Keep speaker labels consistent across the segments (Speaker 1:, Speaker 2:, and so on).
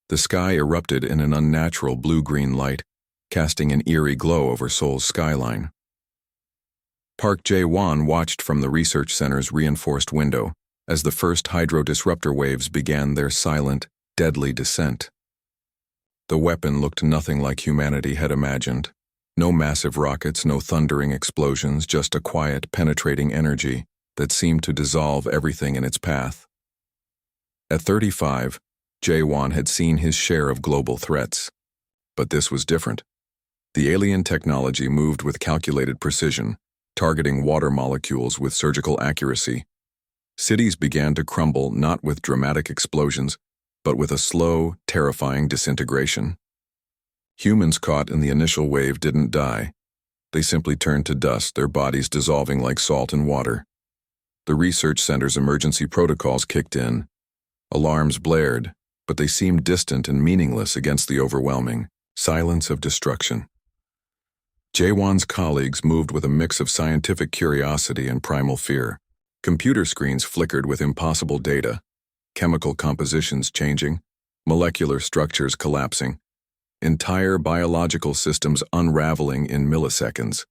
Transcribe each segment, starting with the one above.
Speaker 1: The sky erupted in an unnatural blue-green light, casting an eerie glow over Seoul's skyline. Park Jae-won watched from the research center's reinforced window as the first hydro-disruptor waves began their silent, deadly descent. The weapon looked nothing like humanity had imagined. No massive rockets, no thundering explosions, just a quiet, penetrating energy that seemed to dissolve everything in its path. At 35, Jae-won had seen his share of global threats. But this was different. The alien technology moved with calculated precision, targeting water molecules with surgical accuracy. Cities began to crumble not with dramatic explosions, but with a slow, terrifying disintegration. Humans caught in the initial wave didn't die. They simply turned to dust, their bodies dissolving like salt in water. The research center's emergency protocols kicked in. Alarms blared, but they seemed distant and meaningless against the overwhelming silence of destruction. Jae-won's colleagues moved with a mix of scientific curiosity and primal fear. Computer screens flickered with impossible data, chemical compositions changing, molecular structures collapsing, entire biological systems unraveling in milliseconds.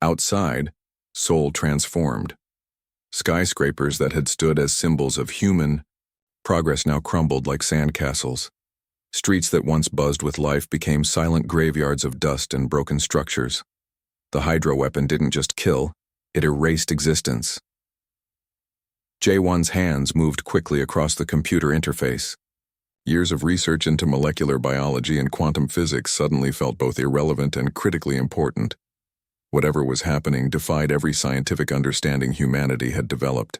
Speaker 1: Outside, Seoul transformed. Skyscrapers that had stood as symbols of human progress now crumbled like sandcastles. Streets that once buzzed with life became silent graveyards of dust and broken structures. The hydro weapon didn't just kill, it erased existence. Jae-won's hands moved quickly across the computer interface. Years of research into molecular biology and quantum physics suddenly felt both irrelevant and critically important. Whatever was happening defied every scientific understanding humanity had developed.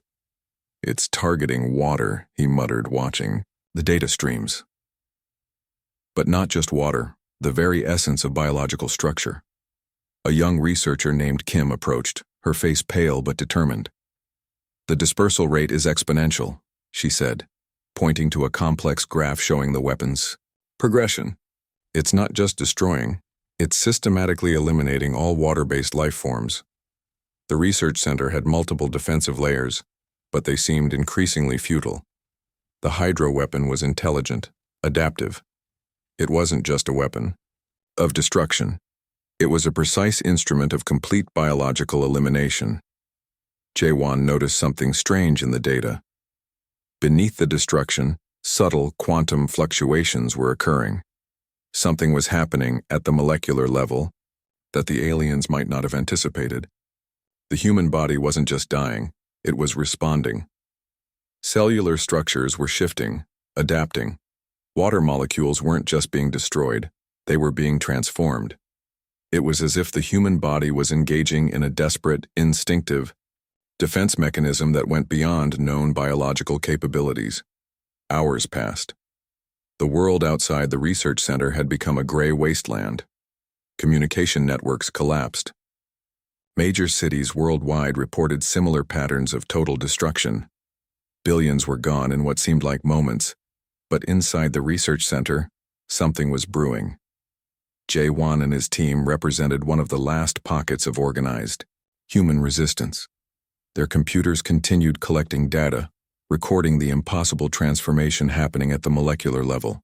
Speaker 1: "It's targeting water," he muttered, watching the data streams. But not just water, the very essence of biological structure. A young researcher named Kim approached, her face pale but determined. "The dispersal rate is exponential," she said, pointing to a complex graph showing the weapon's progression. "It's not just destroying, it's systematically eliminating all water-based life forms." The research center had multiple defensive layers, but they seemed increasingly futile. The hydro weapon was intelligent, adaptive. It wasn't just a weapon of destruction. It was a precise instrument of complete biological elimination. Jae-won noticed something strange in the data. Beneath the destruction, subtle quantum fluctuations were occurring. Something was happening at the molecular level that the aliens might not have anticipated. The human body wasn't just dying, it was responding. Cellular structures were shifting, adapting. Water molecules weren't just being destroyed, they were being transformed. It was as if the human body was engaging in a desperate, instinctive defense mechanism that went beyond known biological capabilities. Hours passed. The world outside the research center had become a gray wasteland. Communication networks collapsed. Major cities worldwide reported similar patterns of total destruction. Billions were gone in what seemed like moments, but inside the research center, something was brewing. Jae-won and his team represented one of the last pockets of organized human resistance. Their computers continued collecting data, recording the impossible transformation happening at the molecular level.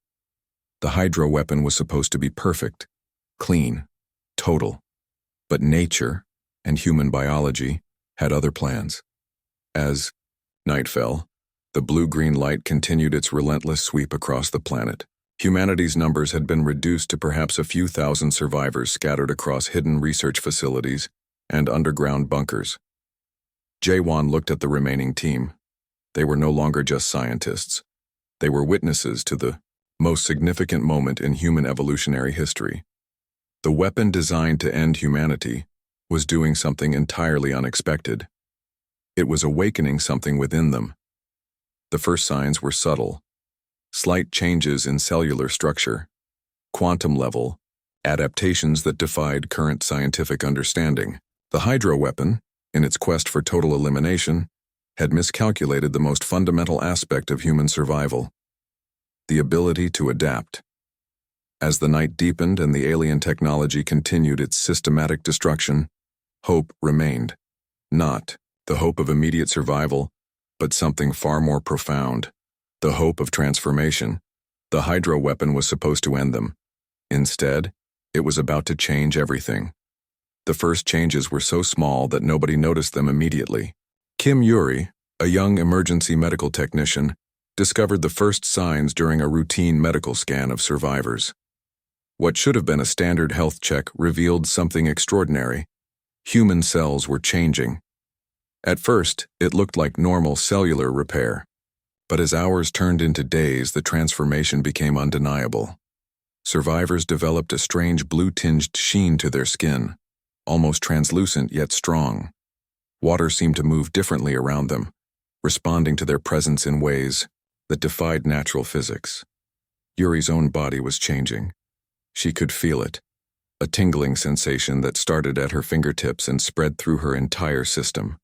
Speaker 1: The hydro weapon was supposed to be perfect, clean, total. But nature and human biology had other plans. As night fell, the blue-green light continued its relentless sweep across the planet. Humanity's numbers had been reduced to perhaps a few thousand survivors scattered across hidden research facilities and underground bunkers. Jae-won looked at the remaining team. They were no longer just scientists. They were witnesses to the most significant moment in human evolutionary history. The weapon designed to end humanity was doing something entirely unexpected. It was awakening something within them. The first signs were subtle. Slight changes in cellular structure, quantum level, adaptations that defied current scientific understanding. The hydro weapon, in its quest for total elimination, had miscalculated the most fundamental aspect of human survival: the ability to adapt. As the night deepened and the alien technology continued its systematic destruction, hope remained. Not the hope of immediate survival, but something far more profound: the hope of transformation, The hydro weapon was supposed to end them. Instead, it was about to change everything. The first changes were so small that nobody noticed them immediately. Kim Yuri, a young emergency medical technician, discovered the first signs during a routine medical scan of survivors. What should have been a standard health check revealed something extraordinary. Human cells were changing. At first, it looked like normal cellular repair. But as hours turned into days, the transformation became undeniable. Survivors developed a strange blue-tinged sheen to their skin, almost translucent yet strong. Water seemed to move differently around them, responding to their presence in ways that defied natural physics. Yuri's own body was changing. She could feel it, a tingling sensation that started at her fingertips and spread through her entire system.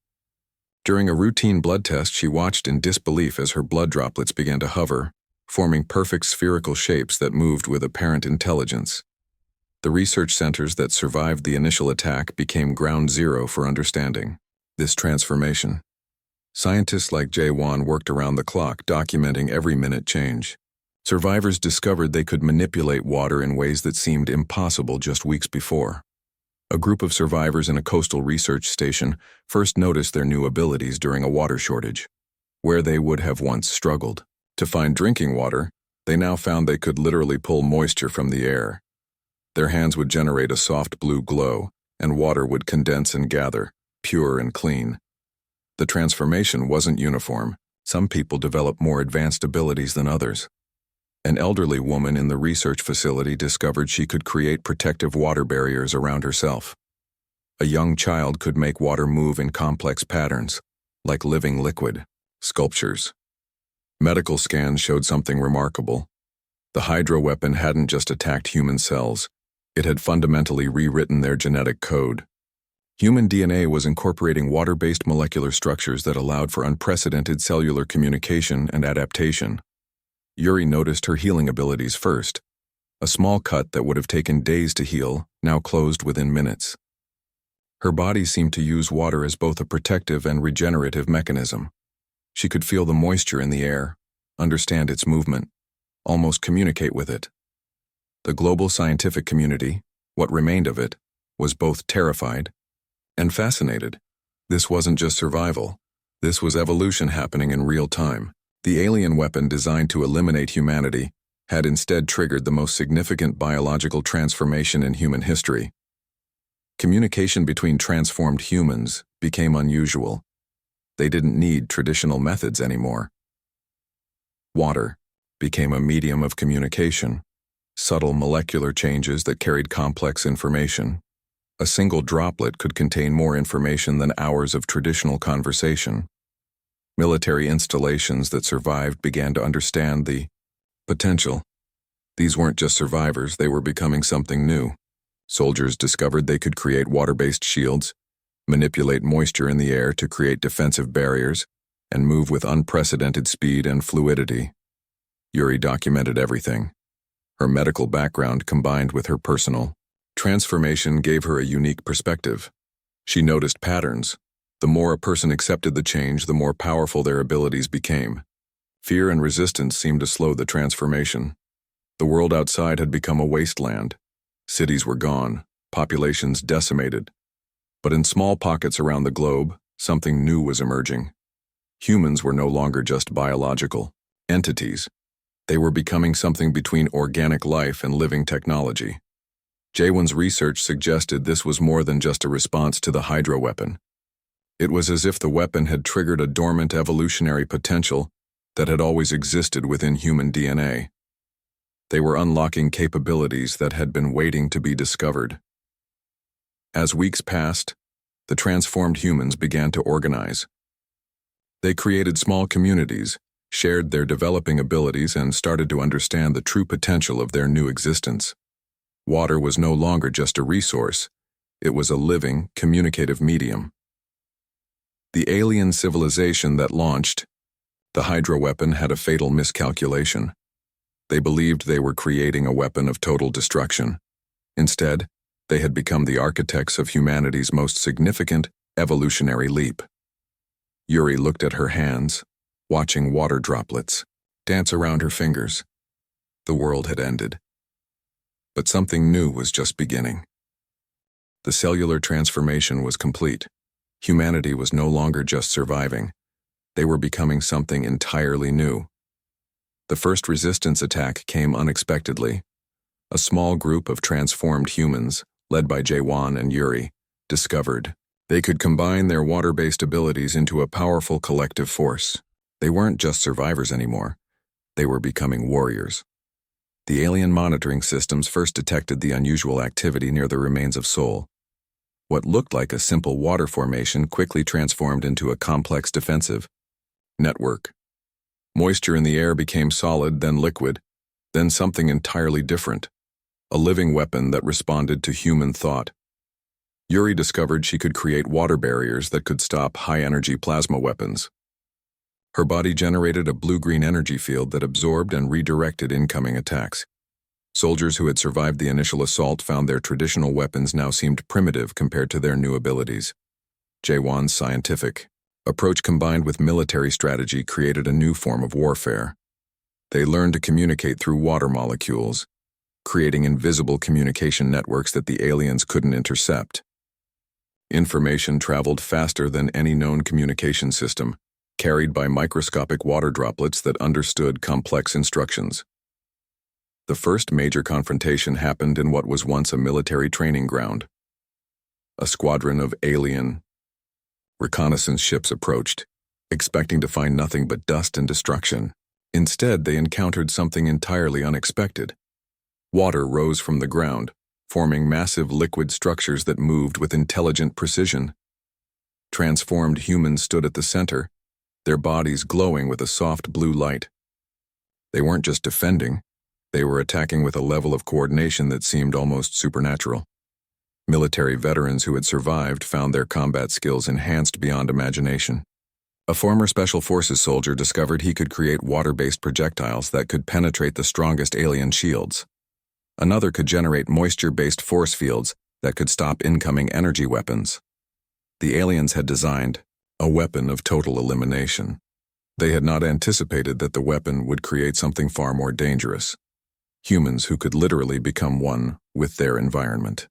Speaker 1: During a routine blood test, she watched in disbelief as her blood droplets began to hover, forming perfect spherical shapes that moved with apparent intelligence. The research centers that survived the initial attack became ground zero for understanding this transformation. Scientists like Jae-won worked around the clock, documenting every minute change. Survivors discovered they could manipulate water in ways that seemed impossible just weeks before. A group of survivors in a coastal research station first noticed their new abilities during a water shortage, where they would have once struggled to find drinking water. They now found they could literally pull moisture from the air. Their hands would generate a soft blue glow, and water would condense and gather, pure and clean. The transformation wasn't uniform. Some people developed more advanced abilities than others. An elderly woman in the research facility discovered she could create protective water barriers around herself. A young child could make water move in complex patterns, like living liquid sculptures. Medical scans showed something remarkable. The hydro weapon hadn't just attacked human cells, it had fundamentally rewritten their genetic code. Human DNA was incorporating water-based molecular structures that allowed for unprecedented cellular communication and adaptation. Yuri noticed her healing abilities first. A small cut that would have taken days to heal now closed within minutes. Her body seemed to use water as both a protective and regenerative mechanism. She could feel the moisture in the air, understand its movement, almost communicate with it. The global scientific community, what remained of it, was both terrified and fascinated. This wasn't just survival. This was evolution happening in real time. The alien weapon designed to eliminate humanity had instead triggered the most significant biological transformation in human history. Communication between transformed humans became unusual. They didn't need traditional methods anymore. Water became a medium of communication, subtle molecular changes that carried complex information. A single droplet could contain more information than hours of traditional conversation. Military installations that survived began to understand the potential. These weren't just survivors, they were becoming something new. Soldiers discovered they could create water-based shields, manipulate moisture in the air to create defensive barriers, and move with unprecedented speed and fluidity. Yuri documented everything. Her medical background combined with her personal transformation gave her a unique perspective. She noticed patterns. The more a person accepted the change, the more powerful their abilities became. Fear and resistance seemed to slow the transformation. The world outside had become a wasteland. Cities were gone, populations decimated. But in small pockets around the globe, something new was emerging. Humans were no longer just biological entities. They were becoming something between organic life and living technology. Jae-won's research suggested this was more than just a response to the hydro weapon. It was as if the weapon had triggered a dormant evolutionary potential that had always existed within human DNA. They were unlocking capabilities that had been waiting to be discovered. As weeks passed, the transformed humans began to organize. They created small communities, shared their developing abilities, and started to understand the true potential of their new existence. Water was no longer just a resource, it was a living, communicative medium. The alien civilization that launched the hydro weapon had a fatal miscalculation. They believed they were creating a weapon of total destruction. Instead, they had become the architects of humanity's most significant evolutionary leap. Yuri looked at her hands, watching water droplets dance around her fingers. The world had ended. But something new was just beginning. The cellular transformation was complete. Humanity was no longer just surviving. They were becoming something entirely new. The first resistance attack came unexpectedly. A small group of transformed humans, led by Jaewon and Yuri, discovered they could combine their water-based abilities into a powerful collective force. They weren't just survivors anymore. They were becoming warriors. The alien monitoring systems first detected the unusual activity near the remains of Seoul. What looked like a simple water formation quickly transformed into a complex defensive network. Moisture in the air became solid, then liquid, then something entirely different. A living weapon that responded to human thought. Yuri discovered she could create water barriers that could stop high-energy plasma weapons. Her body generated a blue-green energy field that absorbed and redirected incoming attacks. Soldiers who had survived the initial assault found their traditional weapons now seemed primitive compared to their new abilities. Jaewon's scientific approach combined with military strategy created a new form of warfare. They learned to communicate through water molecules, creating invisible communication networks that the aliens couldn't intercept. Information traveled faster than any known communication system, carried by microscopic water droplets that understood complex instructions. The first major confrontation happened in what was once a military training ground. A squadron of alien reconnaissance ships approached, expecting to find nothing but dust and destruction. Instead, they encountered something entirely unexpected. Water rose from the ground, forming massive liquid structures that moved with intelligent precision. Transformed humans stood at the center, their bodies glowing with a soft blue light. They weren't just defending, they were attacking with a level of coordination that seemed almost supernatural. Military veterans who had survived found their combat skills enhanced beyond imagination. A former Special Forces soldier discovered he could create water-based projectiles that could penetrate the strongest alien shields. Another could generate moisture-based force fields that could stop incoming energy weapons. The aliens had designed a weapon of total elimination. They had not anticipated that the weapon would create something far more dangerous. Humans who could literally become one with their environment.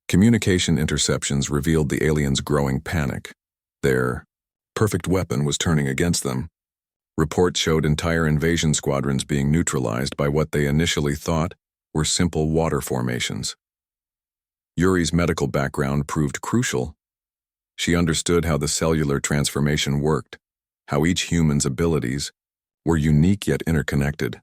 Speaker 1: Communication interceptions revealed the aliens' growing panic. Their perfect weapon was turning against them. Reports showed entire invasion squadrons being neutralized by what they initially thought were simple water formations. Yuri's medical background proved crucial. She understood how the cellular transformation worked, how each human's abilities were unique yet interconnected.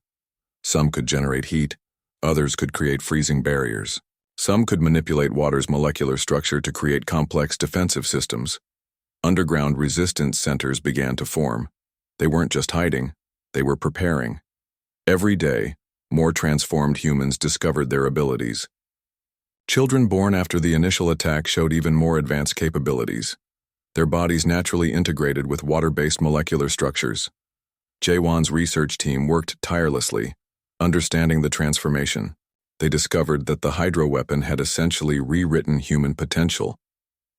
Speaker 1: Some could generate heat, others could create freezing barriers. Some could manipulate water's molecular structure to create complex defensive systems. Underground resistance centers began to form. They weren't just hiding, they were preparing. Every day, more transformed humans discovered their abilities. Children born after the initial attack showed even more advanced capabilities. Their bodies naturally integrated with water-based molecular structures. Jaewon's research team worked tirelessly, understanding the transformation. They discovered that the hydro weapon had essentially rewritten human potential.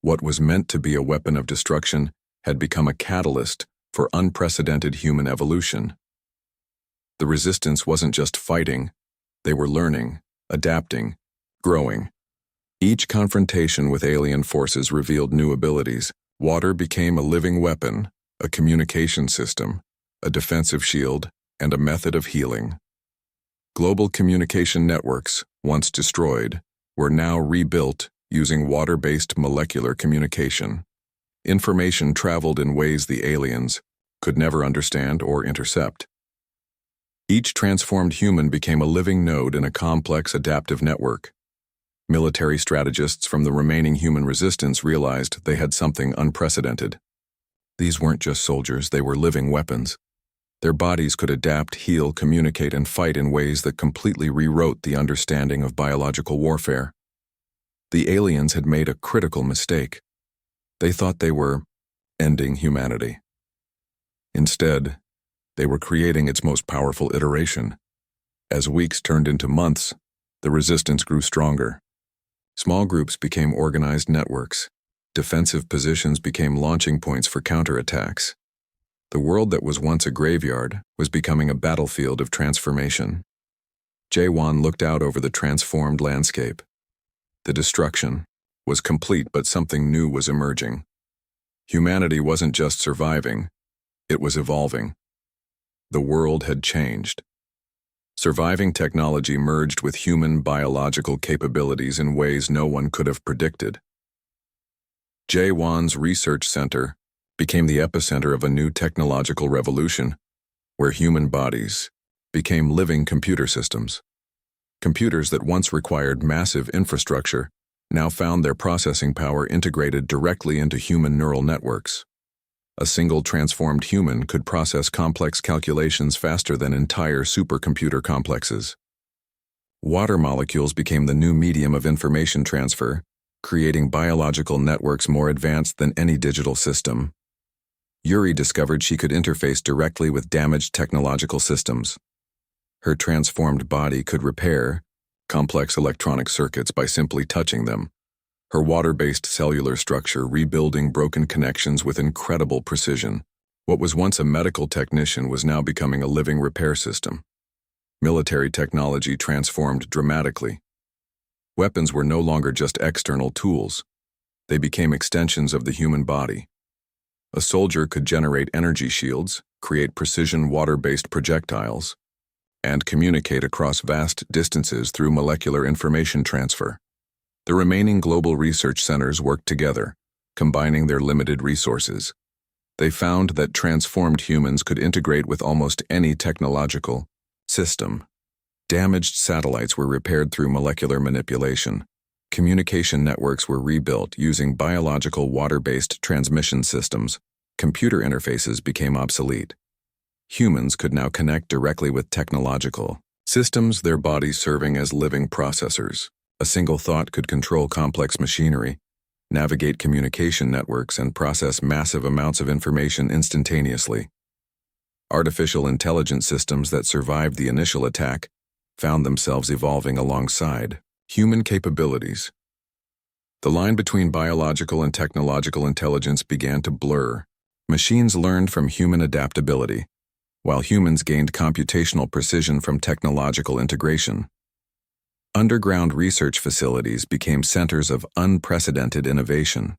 Speaker 1: What was meant to be a weapon of destruction had become a catalyst for unprecedented human evolution. The resistance wasn't just fighting, they were learning, adapting, growing. Each confrontation with alien forces revealed new abilities. Water became a living weapon, a communication system, a defensive shield, and a method of healing. Global communication networks, once destroyed, were now rebuilt using water-based molecular communication. Information traveled in ways the aliens could never understand or intercept. Each transformed human became a living node in a complex adaptive network. Military strategists from the remaining human resistance realized they had something unprecedented. These weren't just soldiers, they were living weapons. Their bodies could adapt, heal, communicate, and fight in ways that completely rewrote the understanding of biological warfare. The aliens had made a critical mistake. They thought they were ending humanity. Instead, they were creating its most powerful iteration. As weeks turned into months, the resistance grew stronger. Small groups became organized networks. Defensive positions became launching points for counterattacks. The world that was once a graveyard was becoming a battlefield of transformation. Jae-won looked out over the transformed landscape. The destruction was complete, but something new was emerging. Humanity wasn't just surviving, it was evolving. The world had changed. Surviving technology merged with human biological capabilities in ways no one could have predicted. Jae-won's research center became the epicenter of a new technological revolution, where human bodies became living computer systems. Computers that once required massive infrastructure now found their processing power integrated directly into human neural networks. A single transformed human could process complex calculations faster than entire supercomputer complexes. Water molecules became the new medium of information transfer, creating biological networks more advanced than any digital system. Yuri discovered she could interface directly with damaged technological systems. Her transformed body could repair complex electronic circuits by simply touching them, her water-based cellular structure rebuilding broken connections with incredible precision. What was once a medical technician was now becoming a living repair system. Military technology transformed dramatically. Weapons were no longer just external tools. They became extensions of the human body. A soldier could generate energy shields, create precision water-based projectiles, and communicate across vast distances through molecular information transfer. The remaining global research centers worked together, combining their limited resources. They found that transformed humans could integrate with almost any technological system. Damaged satellites were repaired through molecular manipulation. Communication networks were rebuilt using biological water-based transmission systems. Computer interfaces became obsolete. Humans could now connect directly with technological systems, their bodies serving as living processors. A single thought could control complex machinery, navigate communication networks, and process massive amounts of information instantaneously. Artificial intelligence systems that survived the initial attack found themselves evolving alongside human capabilities. The line between biological and technological intelligence began to blur. Machines learned from human adaptability, while humans gained computational precision from technological integration. Underground research facilities became centers of unprecedented innovation.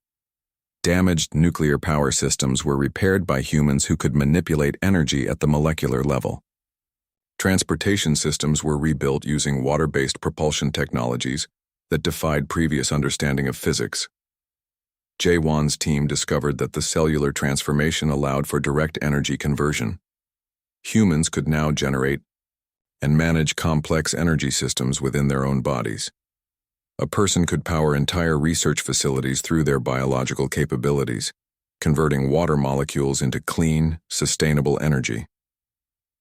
Speaker 1: Damaged nuclear power systems were repaired by humans who could manipulate energy at the molecular level. Transportation systems were rebuilt using water-based propulsion technologies that defied previous understanding of physics. Jae-won's team discovered that the cellular transformation allowed for direct energy conversion. Humans could now generate and manage complex energy systems within their own bodies. A person could power entire research facilities through their biological capabilities, converting water molecules into clean, sustainable energy.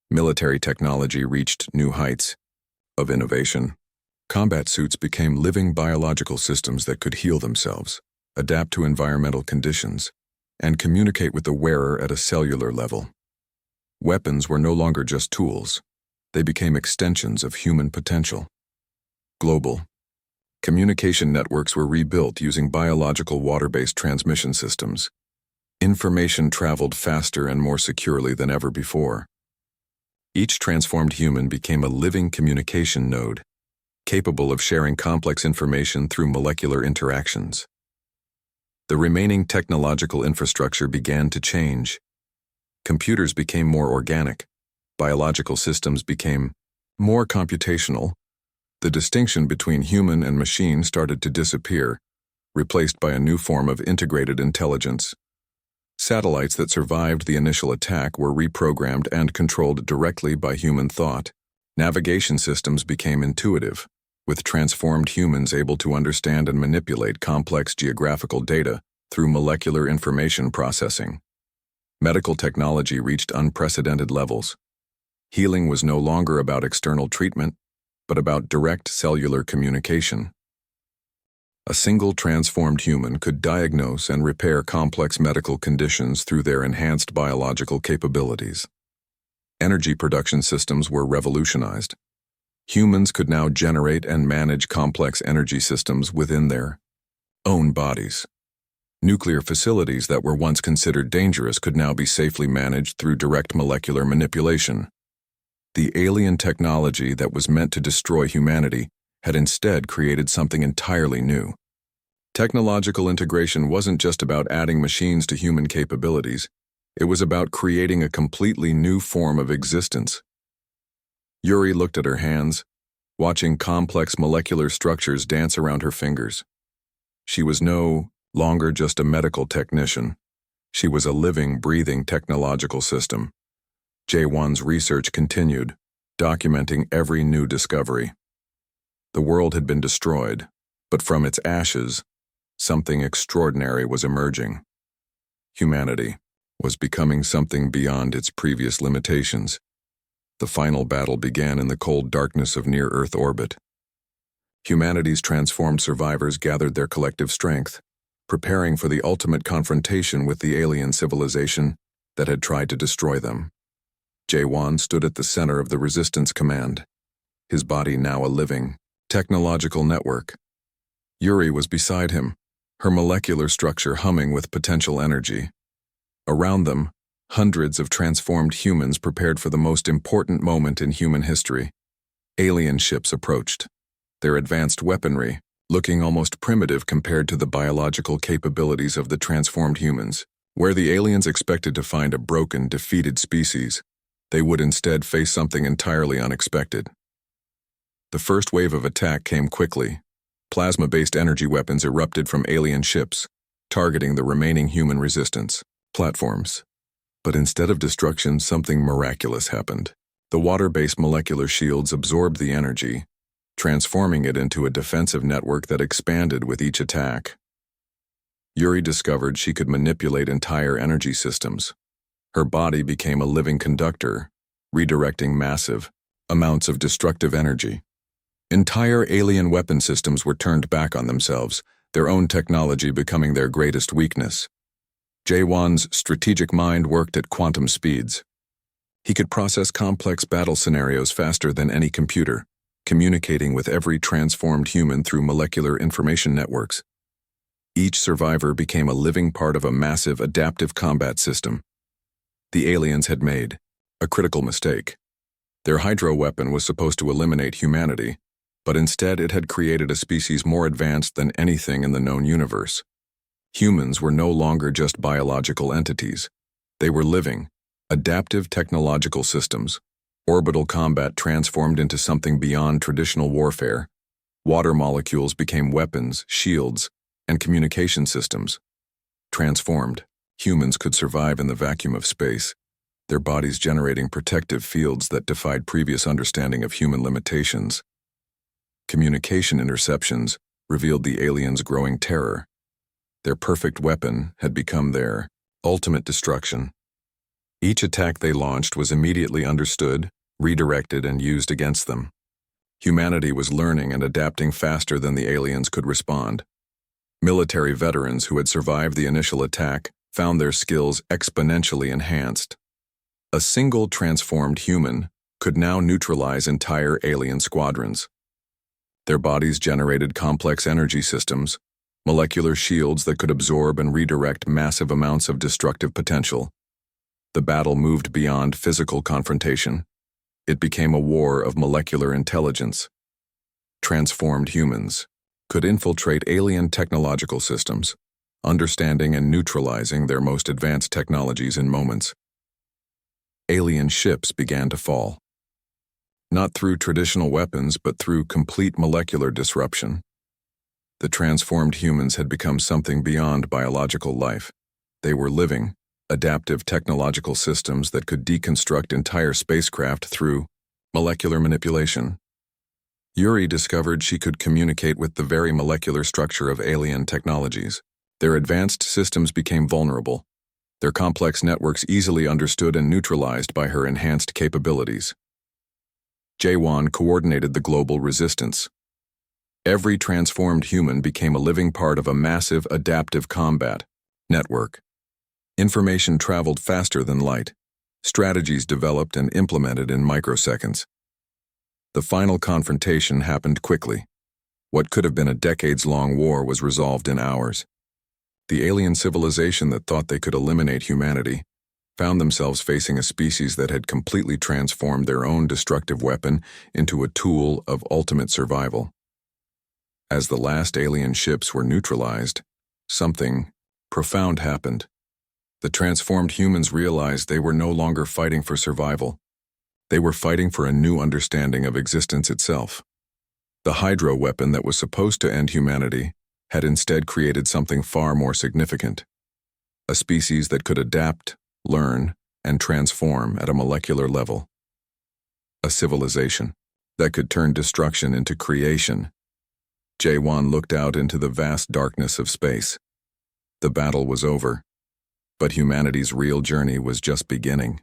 Speaker 1: Military technology reached new heights of innovation. Combat suits became living biological systems that could heal themselves, adapt to environmental conditions, and communicate with the wearer at a cellular level. Weapons were no longer just tools. They became extensions of human potential. Global communication networks were rebuilt using biological water-based transmission systems. Information traveled faster and more securely than ever before. Each transformed human became a living communication node, capable of sharing complex information through molecular interactions. The remaining technological infrastructure began to change. Computers became more organic. Biological systems became more computational. The distinction between human and machine started to disappear, replaced by a new form of integrated intelligence. Satellites that survived the initial attack were reprogrammed and controlled directly by human thought. Navigation systems became intuitive, with transformed humans able to understand and manipulate complex geographical data through molecular information processing. Medical technology reached unprecedented levels. Healing was no longer about external treatment, but about direct cellular communication. A single transformed human could diagnose and repair complex medical conditions through their enhanced biological capabilities. Energy production systems were revolutionized. Humans could now generate and manage complex energy systems within their own bodies. Nuclear facilities that were once considered dangerous could now be safely managed through direct molecular manipulation. The alien technology that was meant to destroy humanity had instead created something entirely new. Technological integration wasn't just about adding machines to human capabilities, it was about creating a completely new form of existence. Yuri looked at her hands, watching complex molecular structures dance around her fingers. She was no longer just a medical technician. She was a living, breathing technological system. J1's research continued, documenting every new discovery. The world had been destroyed, but from its ashes, something extraordinary was emerging. Humanity was becoming something beyond its previous limitations. The final battle began in the cold darkness of near-Earth orbit. Humanity's transformed survivors gathered their collective strength, preparing for the ultimate confrontation with the alien civilization that had tried to destroy them. J1 stood at the center of the Resistance Command, his body now a living, technological network. Yuri was beside him, her molecular structure humming with potential energy. Around them, hundreds of transformed humans prepared for the most important moment in human history. Alien ships approached, their advanced weaponry looking almost primitive compared to the biological capabilities of the transformed humans. Where the aliens expected to find a broken, defeated species, they would instead face something entirely unexpected. The first wave of attack came quickly. Plasma-based energy weapons erupted from alien ships, targeting the remaining human resistance platforms. But instead of destruction, something miraculous happened. The water-based molecular shields absorbed the energy, transforming it into a defensive network that expanded with each attack. Yuri discovered she could manipulate entire energy systems. Her body became a living conductor, redirecting massive amounts of destructive energy. Entire alien weapon systems were turned back on themselves, their own technology becoming their greatest weakness. J1's strategic mind worked at quantum speeds. He could process complex battle scenarios faster than any computer, communicating with every transformed human through molecular information networks. Each survivor became a living part of a massive adaptive combat system. The aliens had made a critical mistake. Their hydro weapon was supposed to eliminate humanity, but instead it had created a species more advanced than anything in the known universe. Humans were no longer just biological entities. They were living, adaptive technological systems. Orbital combat transformed into something beyond traditional warfare. Water molecules became weapons, shields, and communication systems. Transformed, humans could survive in the vacuum of space, their bodies generating protective fields that defied previous understanding of human limitations. Communication interceptions revealed the aliens' growing terror. Their perfect weapon had become their ultimate destruction. Each attack they launched was immediately understood, redirected, and used against them. Humanity was learning and adapting faster than the aliens could respond. Military veterans who had survived the initial attack found their skills exponentially enhanced. A single transformed human could now neutralize entire alien squadrons. Their bodies generated complex energy systems, molecular shields that could absorb and redirect massive amounts of destructive potential. The battle moved beyond physical confrontation. It became a war of molecular intelligence. Transformed humans could infiltrate alien technological systems, understanding and neutralizing their most advanced technologies in moments. Alien ships began to fall. Not through traditional weapons, but through complete molecular disruption. The transformed humans had become something beyond biological life. They were living, adaptive technological systems that could deconstruct entire spacecraft through molecular manipulation. Yuri discovered she could communicate with the very molecular structure of alien technologies. Their advanced systems became vulnerable, their complex networks easily understood and neutralized by her enhanced capabilities. J1 coordinated the global resistance. Every transformed human became a living part of a massive adaptive combat network. Information traveled faster than light. Strategies developed and implemented in microseconds. The final confrontation happened quickly. What could have been a decades-long war was resolved in hours. The alien civilization that thought they could eliminate humanity found themselves facing a species that had completely transformed their own destructive weapon into a tool of ultimate survival. As the last alien ships were neutralized, something profound happened. The transformed humans realized they were no longer fighting for survival. They were fighting for a new understanding of existence itself. The Hydro weapon that was supposed to end humanity had instead created something far more significant. A species that could adapt, learn, and transform at a molecular level. A civilization that could turn destruction into creation. Jaewon looked out into the vast darkness of space. The battle was over, but humanity's real journey was just beginning.